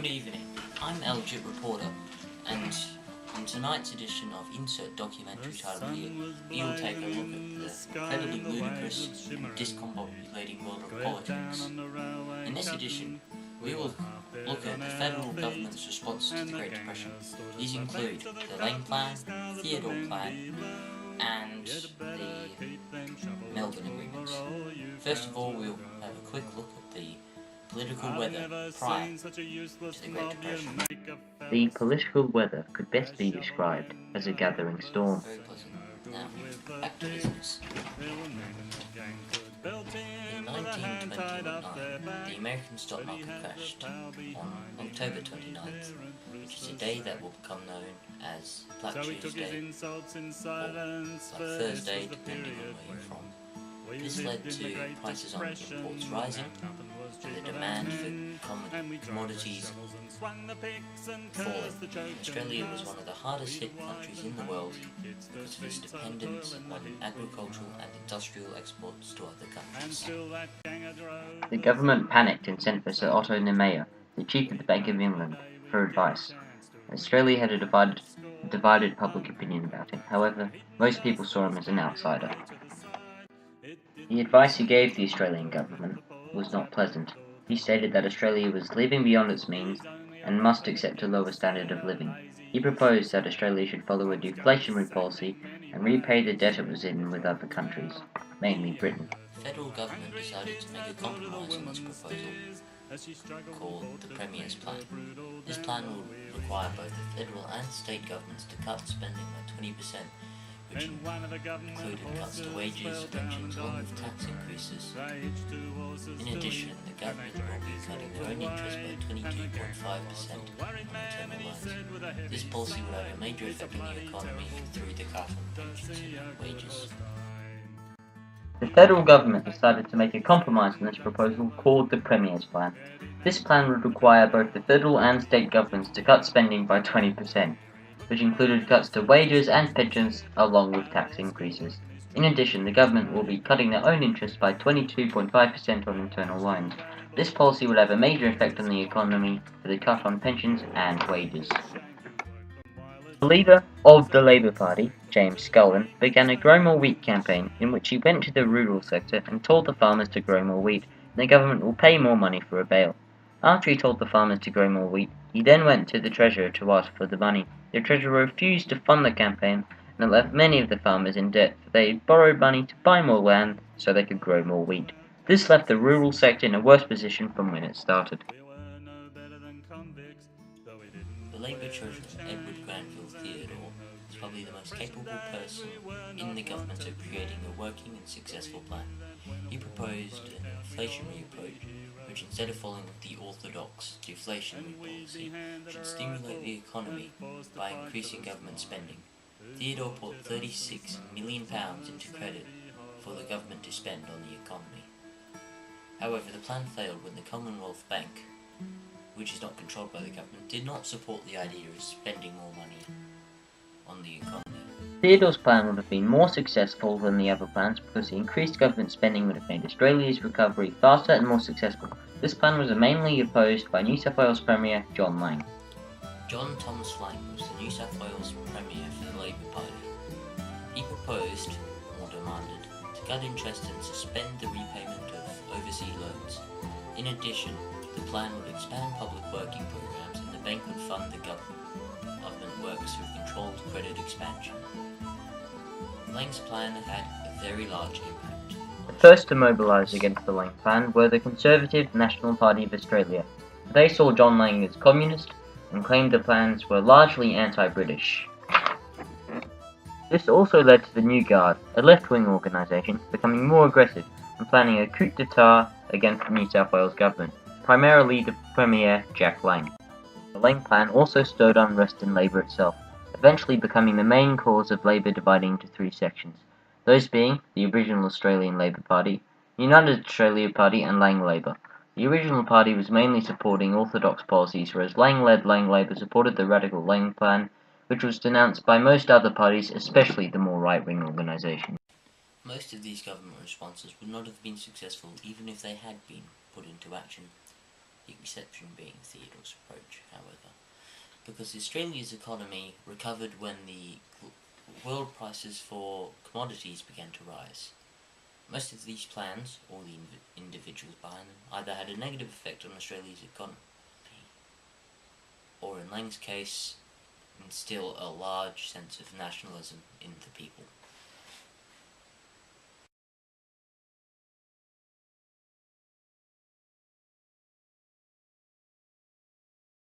Good evening, I'm Elgit Reporter, and on tonight's edition of Insert Documentary Title Here, we will take a look at the incredibly ludicrous and discombobulating world of politics. In this edition, we will look at the federal government's response to the Great Depression. These include the Laing Plan, Theodore Plan, and the Melbourne Agreements. First of all, we'll have a quick look at the political weather prior to the Great Depression. The political weather could best be described as a gathering storm. Very pleasant. Now, back to business. In 1929, the American stock market crashed on October 29th, which is a day that will become known as Black Tuesday, or Black Thursday, depending on where you're from. This led to prices on imports rising, and the demand for commodities falling. Australia was one of the hardest hit countries in the world because of its dependence on agricultural and industrial exports to other countries. The government panicked and sent for Sir Otto Niemeyer, the chief of the Bank of England, for advice. Australia had a divided public opinion about him. However, most people saw him as an outsider. The advice he gave the Australian government was not pleasant. He stated that Australia was living beyond its means and must accept a lower standard of living. He proposed that Australia should follow a deflationary policy and repay the debt it was in with other countries, mainly Britain. The federal government decided to make a compromise on this proposal, called the Premier's Plan. This plan will require both the federal and state governments to cut spending by 20%, which included cuts to wages, pensions, along with tax increases. In addition, the government will be cutting their own interest by 22.5% on internal loans. This policy will have a major effect on the economy through the cut on pensions and wages. The federal government decided to make a compromise on this proposal called the Premier's Plan. This plan would require both the federal and state governments to cut spending by 20%. Which included cuts to wages and pensions along with tax increases. In addition, the government will be cutting their own interest by 22.5% on internal loans. This policy would have a major effect on the economy for the cut on pensions and wages. The leader of the Labour Party, James Scullin, began a Grow More Wheat campaign in which he went to the rural sector and told the farmers to grow more wheat, and the government will pay more money for a bale. After he told the farmers to grow more wheat, he then went to the treasurer to ask for the money. The treasurer refused to fund the campaign, and it left many of the farmers in debt, for they borrowed money to buy more land so they could grow more wheat. This left the rural sector in a worse position from when it started. The Labour treasurer, Edward Granville Theodore, was probably the most capable person in the government of creating a working and successful plan. He proposed an inflationary approach, which instead of following the orthodox deflationary policy, should stimulate the economy by increasing government spending. Theodore put £36 million into credit for the government to spend on the economy. However, the plan failed when the Commonwealth Bank, which is not controlled by the government, did not support the idea of spending more money on the economy. Theodore's plan would have been more successful than the other plans because the increased government spending would have made Australia's recovery faster and more successful. This plan was mainly opposed by New South Wales Premier John Laing. John Thomas Laing was the New South Wales Premier for the Labour Party. He proposed, or demanded, to cut interest and suspend the repayment of overseas loans. In addition, the plan would expand public working programs and the bank would fund the government works through controlled credit expansion. Laing's plan had a very large impact. The first to mobilise against the Laing Plan were the Conservative National Party of Australia. They saw John Laing as communist and claimed the plans were largely anti-British. This also led to the New Guard, a left-wing organisation, becoming more aggressive and planning a coup d'etat against the New South Wales government, primarily the Premier Jack Lang. The Laing Plan also stirred unrest in Labour itself, eventually becoming the main cause of Labour dividing into three sections, those being the original Australian Labour Party, the United Australia Party and Laing Labour. The original party was mainly supporting orthodox policies, whereas Laing-led Laing Labour supported the radical Laing Plan, which was denounced by most other parties, especially the more right-wing organisations. Most of these government responses would not have been successful even if they had been put into action. the exception being Theodore's approach, however, because Australia's economy recovered when the world prices for commodities began to rise. Most of these plans, or the individuals behind them, either had a negative effect on Australia's economy, or in Lang's case, instill a large sense of nationalism in the people.